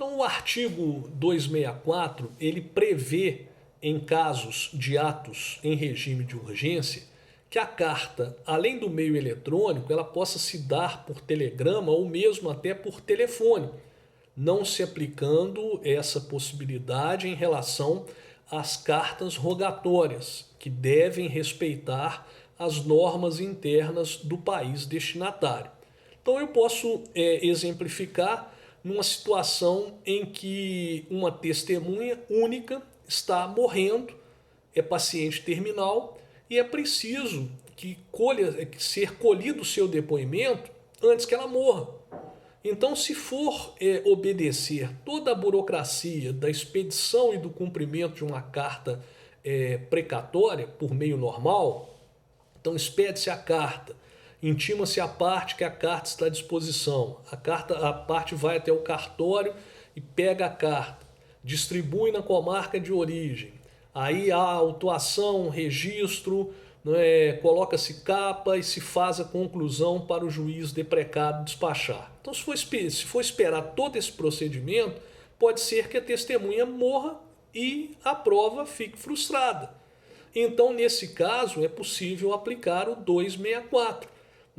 Então o artigo 264, ele prevê, em casos de atos em regime de urgência, que a carta, além do meio eletrônico, ela possa se dar por telegrama ou mesmo até por telefone, não se aplicando essa possibilidade em relação às cartas rogatórias, que devem respeitar as normas internas do país destinatário. Então eu posso exemplificar numa situação em que uma testemunha única está morrendo, é paciente terminal e é preciso que ser colhido o seu depoimento antes que ela morra. Então, se for obedecer toda a burocracia da expedição e do cumprimento de uma carta precatória por meio normal, então expede-se a carta, intima-se a parte que a carta está à disposição, a parte vai até o cartório e pega a carta, distribui na comarca de origem, aí há autuação, registro, coloca-se capa e se faz a conclusão para o juiz deprecado despachar. Então, se for esperar todo esse procedimento, pode ser que a testemunha morra e a prova fique frustrada. Então, nesse caso, é possível aplicar o 264.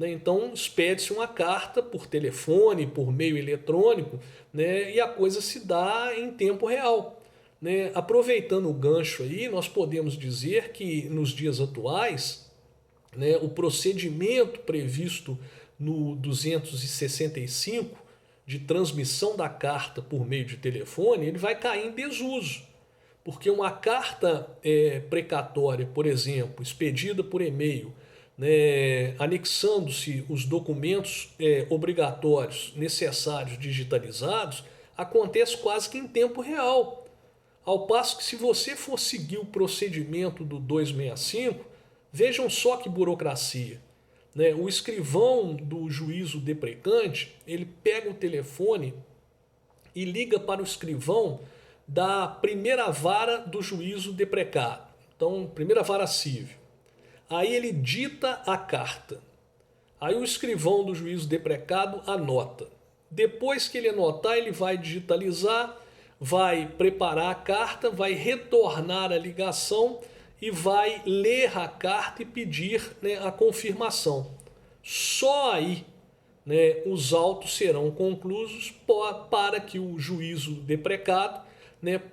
Então, expede-se uma carta por telefone, por meio eletrônico, e a coisa se dá em tempo real. Aproveitando o gancho aí, nós podemos dizer que nos dias atuais, o procedimento previsto no 265 de transmissão da carta por meio de telefone, ele vai cair em desuso. Porque uma carta precatória, por exemplo, expedida por e-mail, anexando-se os documentos obrigatórios necessários digitalizados, acontece quase que em tempo real. Ao passo que, se você for seguir o procedimento do 265, vejam só que burocracia. O escrivão do juízo deprecante, ele pega o telefone e liga para o escrivão da primeira vara do juízo deprecado. Então, primeira vara civil. Aí ele dita a carta. Aí o escrivão do juízo deprecado anota. Depois que ele anotar, ele vai digitalizar, vai preparar a carta, vai retornar a ligação e vai ler a carta e pedir a confirmação. Só aí os autos serão conclusos para que o juízo deprecado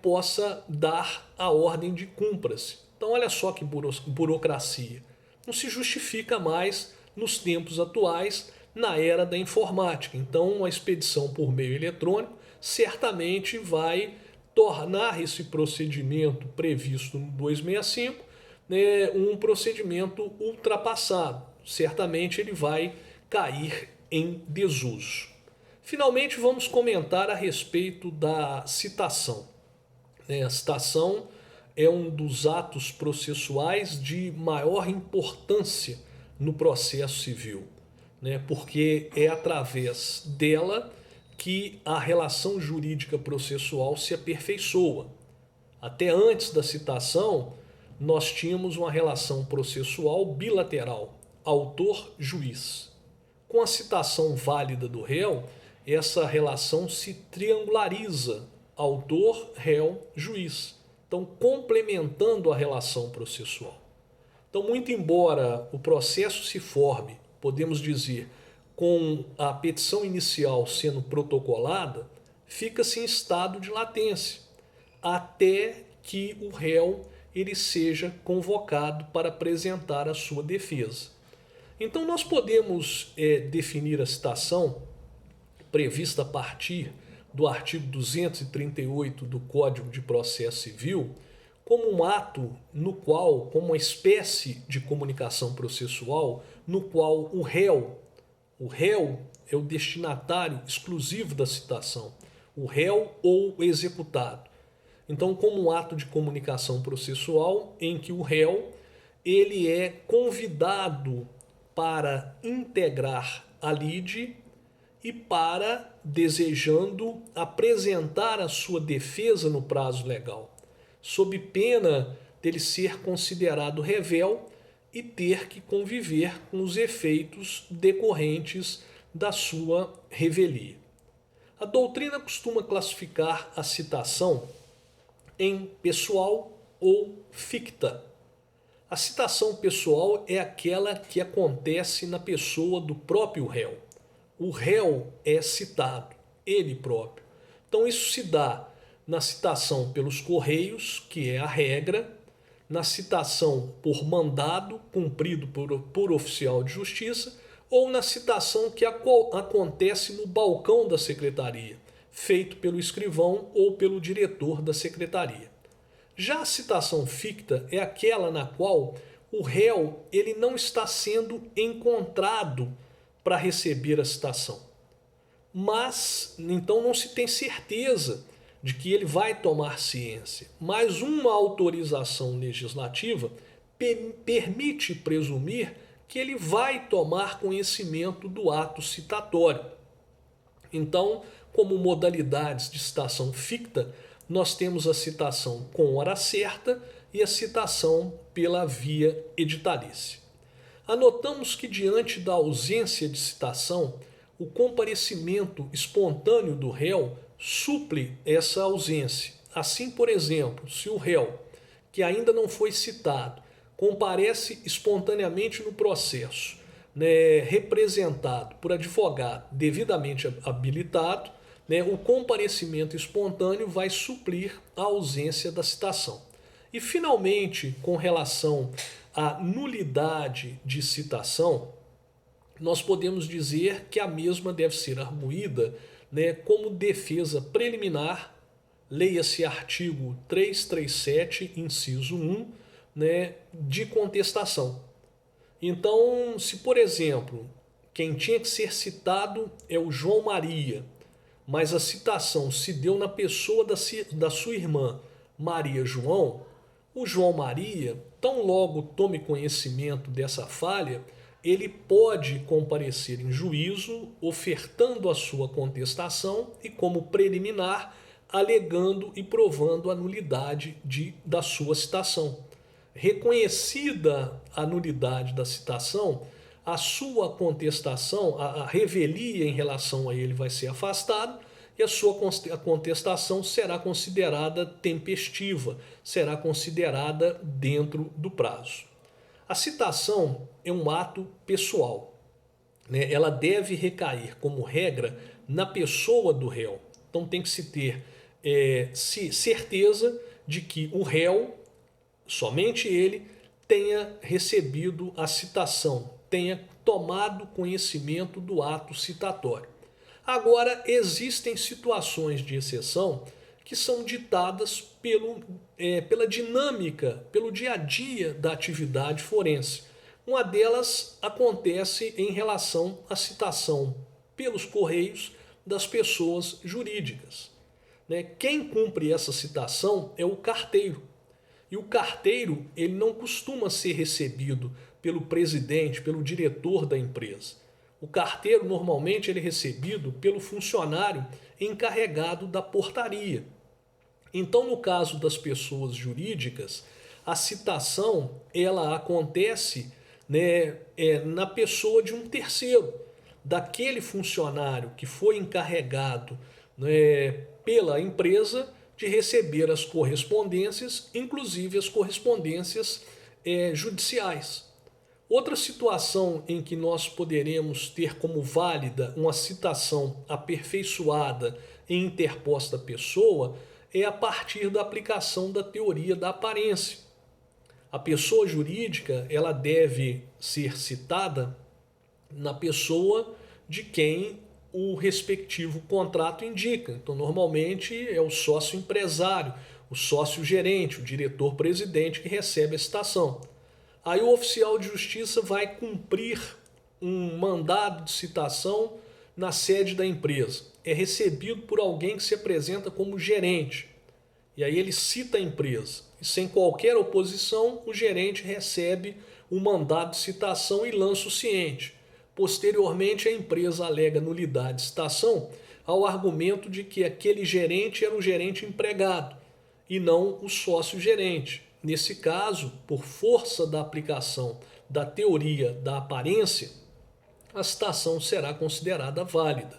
possa dar a ordem de cumpra-se. Então, olha só que burocracia. Não se justifica mais nos tempos atuais, na era da informática. Então, a expedição por meio eletrônico certamente vai tornar esse procedimento previsto no 265 um procedimento ultrapassado. Certamente ele vai cair em desuso. Finalmente, vamos comentar a respeito da citação. A citação é um dos atos processuais de maior importância no processo civil, porque é através dela que a relação jurídica processual se aperfeiçoa. Até antes da citação, nós tínhamos uma relação processual bilateral, autor-juiz. Com a citação válida do réu, essa relação se triangulariza, autor, réu, juiz. Então, complementando a relação processual. Então, muito embora o processo se forme, podemos dizer, com a petição inicial sendo protocolada, fica-se em estado de latência, até que o réu ele seja convocado para apresentar a sua defesa. Então, nós podemos definir a citação prevista a partir do artigo 238 do Código de Processo Civil como um ato no qual, como uma espécie de comunicação processual, no qual o réu é o destinatário exclusivo da citação, o réu ou o executado. Então, como um ato de comunicação processual em que o réu ele é convidado para integrar a lide e para, desejando, apresentar a sua defesa no prazo legal, sob pena dele ser considerado revel e ter que conviver com os efeitos decorrentes da sua revelia. A doutrina costuma classificar a citação em pessoal ou ficta. A citação pessoal é aquela que acontece na pessoa do próprio réu. O réu é citado, ele próprio. Então isso se dá na citação pelos correios, que é a regra, na citação por mandado cumprido por oficial de justiça, ou na citação que acontece no balcão da secretaria, feito pelo escrivão ou pelo diretor da secretaria. Já a citação ficta é aquela na qual o réu ele não está sendo encontrado para receber a citação. Mas, então não se tem certeza de que ele vai tomar ciência. Mas uma autorização legislativa permite presumir que ele vai tomar conhecimento do ato citatório. Então, como modalidades de citação ficta, nós temos a citação com hora certa e a citação pela via editalícia. Anotamos que, diante da ausência de citação, o comparecimento espontâneo do réu suple essa ausência. Assim, por exemplo, se o réu, que ainda não foi citado, comparece espontaneamente no processo, representado por advogado devidamente habilitado, o comparecimento espontâneo vai suprir a ausência da citação. E, finalmente, com relação à nulidade de citação, nós podemos dizer que a mesma deve ser arguída como defesa preliminar, leia-se artigo 337, inciso 1, de contestação. Então, se, por exemplo, quem tinha que ser citado é o João Maria, mas a citação se deu na pessoa da sua irmã Maria João, o João Maria, tão logo tome conhecimento dessa falha, ele pode comparecer em juízo ofertando a sua contestação e, como preliminar, alegando e provando a nulidade da sua citação. Reconhecida a nulidade da citação, a sua contestação, a revelia em relação a ele vai ser afastada e a sua contestação será considerada tempestiva, será considerada dentro do prazo. A citação é um ato pessoal. Ela deve recair, como regra, na pessoa do réu. Então tem que se ter certeza de que o réu, somente ele, tenha recebido a citação, tenha tomado conhecimento do ato citatório. Agora, existem situações de exceção que são ditadas pela dinâmica, pelo dia a dia da atividade forense. Uma delas acontece em relação à citação pelos correios das pessoas jurídicas. Quem cumpre essa citação é o carteiro. E o carteiro ele não costuma ser recebido pelo presidente, pelo diretor da empresa. O carteiro normalmente ele é recebido pelo funcionário encarregado da portaria. Então, no caso das pessoas jurídicas, a citação ela acontece na pessoa de um terceiro, daquele funcionário que foi encarregado pela empresa de receber as correspondências, inclusive as correspondências judiciais. Outra situação em que nós poderemos ter como válida uma citação aperfeiçoada e interposta pessoa é a partir da aplicação da teoria da aparência. A pessoa jurídica ela deve ser citada na pessoa de quem o respectivo contrato indica. Então, normalmente é o sócio empresário, o sócio gerente, o diretor-presidente que recebe a citação. Aí o oficial de justiça vai cumprir um mandado de citação na sede da empresa. É recebido por alguém que se apresenta como gerente. E aí ele cita a empresa. E sem qualquer oposição, o gerente recebe o mandado de citação e lança o ciente. Posteriormente, a empresa alega nulidade de citação ao argumento de que aquele gerente era o gerente empregado e não o sócio-gerente. Nesse caso, por força da aplicação da teoria da aparência, a citação será considerada válida.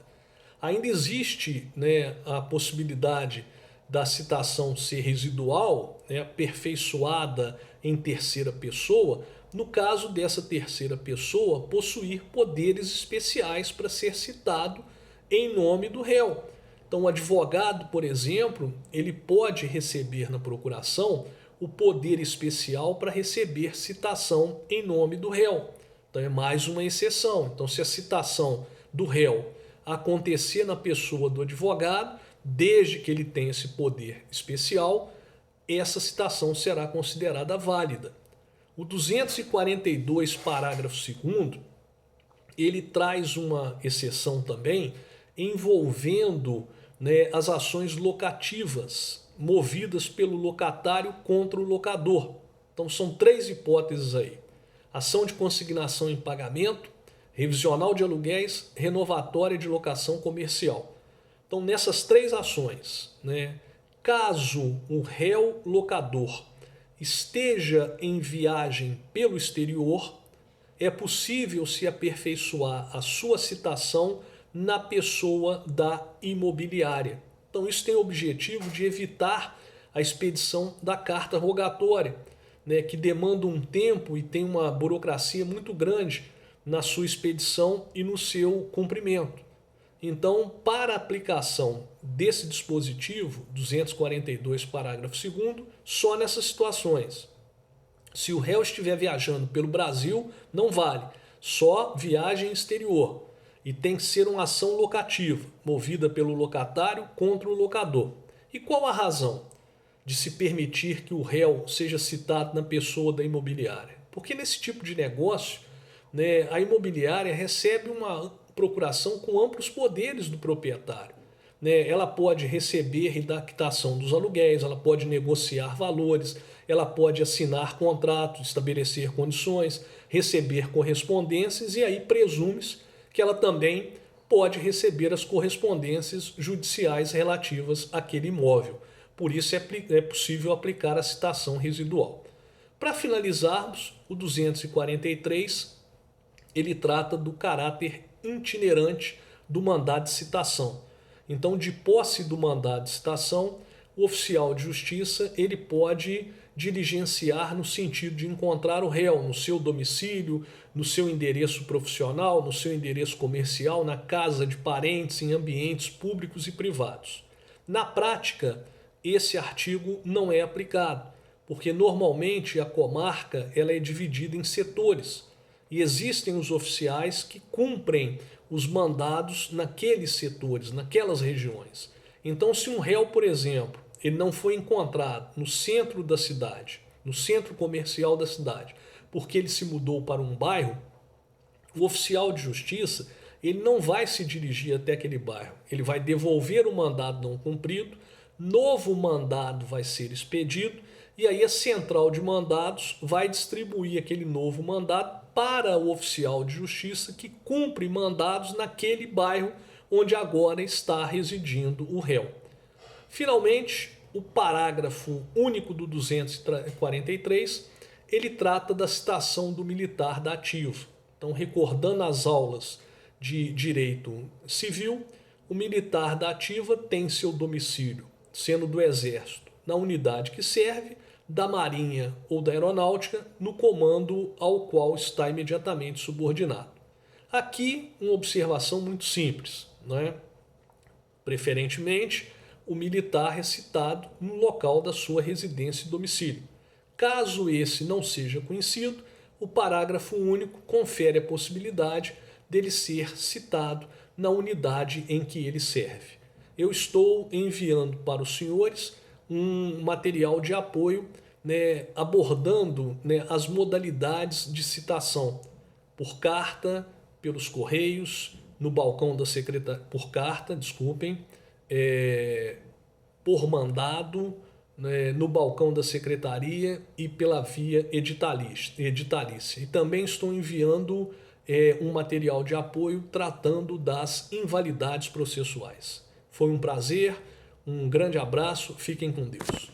Ainda existe, né, a possibilidade da citação ser residual, né, aperfeiçoada em terceira pessoa, no caso dessa terceira pessoa possuir poderes especiais para ser citado em nome do réu. Então, o advogado, por exemplo, ele pode receber na procuração o poder especial para receber citação em nome do réu. Então, é mais uma exceção. Então, se a citação do réu acontecer na pessoa do advogado, desde que ele tenha esse poder especial, essa citação será considerada válida. O 242, parágrafo 2º, ele traz uma exceção também envolvendo, né, as ações locativas movidas pelo locatário contra o locador. Então são 3 hipóteses aí: ação de consignação em pagamento, revisional de aluguéis, renovatória de locação comercial. Então nessas 3 ações, né, caso o réu locador esteja em viagem pelo exterior, é possível se aperfeiçoar a sua citação na pessoa da imobiliária. Então isso tem o objetivo de evitar a expedição da carta rogatória, né, que demanda um tempo e tem uma burocracia muito grande na sua expedição e no seu cumprimento. Então, para a aplicação desse dispositivo, 242, parágrafo 2º, só nessas situações. Se o réu estiver viajando pelo Brasil, não vale, só viagem exterior. E tem que ser uma ação locativa, movida pelo locatário contra o locador. E qual a razão de se permitir que o réu seja citado na pessoa da imobiliária? Porque nesse tipo de negócio, né, a imobiliária recebe uma procuração com amplos poderes do proprietário. Né? Ela pode receber e dar quitação dos aluguéis, ela pode negociar valores, ela pode assinar contratos, estabelecer condições, receber correspondências e aí presume-se que ela também pode receber as correspondências judiciais relativas àquele imóvel. Por isso é possível aplicar a citação residual. Para finalizarmos, o 243, ele trata do caráter itinerante do mandado de citação. Então, de posse do mandado de citação, o oficial de justiça ele pode diligenciar no sentido de encontrar o réu no seu domicílio, no seu endereço profissional, no seu endereço comercial, na casa de parentes, em ambientes públicos e privados. Na prática, esse artigo não é aplicado, porque normalmente a comarca ela é dividida em setores e existem os oficiais que cumprem os mandados naqueles setores, naquelas regiões. Então, se um réu, por exemplo, ele não foi encontrado no centro da cidade, no centro comercial da cidade, porque ele se mudou para um bairro, o oficial de justiça ele não vai se dirigir até aquele bairro, ele vai devolver o mandado não cumprido, novo mandado vai ser expedido e aí a central de mandados vai distribuir aquele novo mandado para o oficial de justiça que cumpre mandados naquele bairro onde agora está residindo o réu. Finalmente, o parágrafo único do 243, ele trata da citação do militar da ativa. Então, recordando as aulas de direito civil, o militar da ativa tem seu domicílio, sendo do Exército, na unidade que serve, da Marinha ou da Aeronáutica, no comando ao qual está imediatamente subordinado. Aqui, uma observação muito simples, né? Preferentemente, o militar é citado no local da sua residência e domicílio. Caso esse não seja conhecido, o parágrafo único confere a possibilidade dele ser citado na unidade em que ele serve. Eu estou enviando para os senhores um material de apoio, né, abordando, né, as modalidades de citação por carta, pelos correios, no balcão da secretaria, por carta, desculpem, por mandado, né, no balcão da secretaria e pela via editalícia. E também estou enviando um material de apoio tratando das invalidades processuais. Foi um prazer, um grande abraço, fiquem com Deus.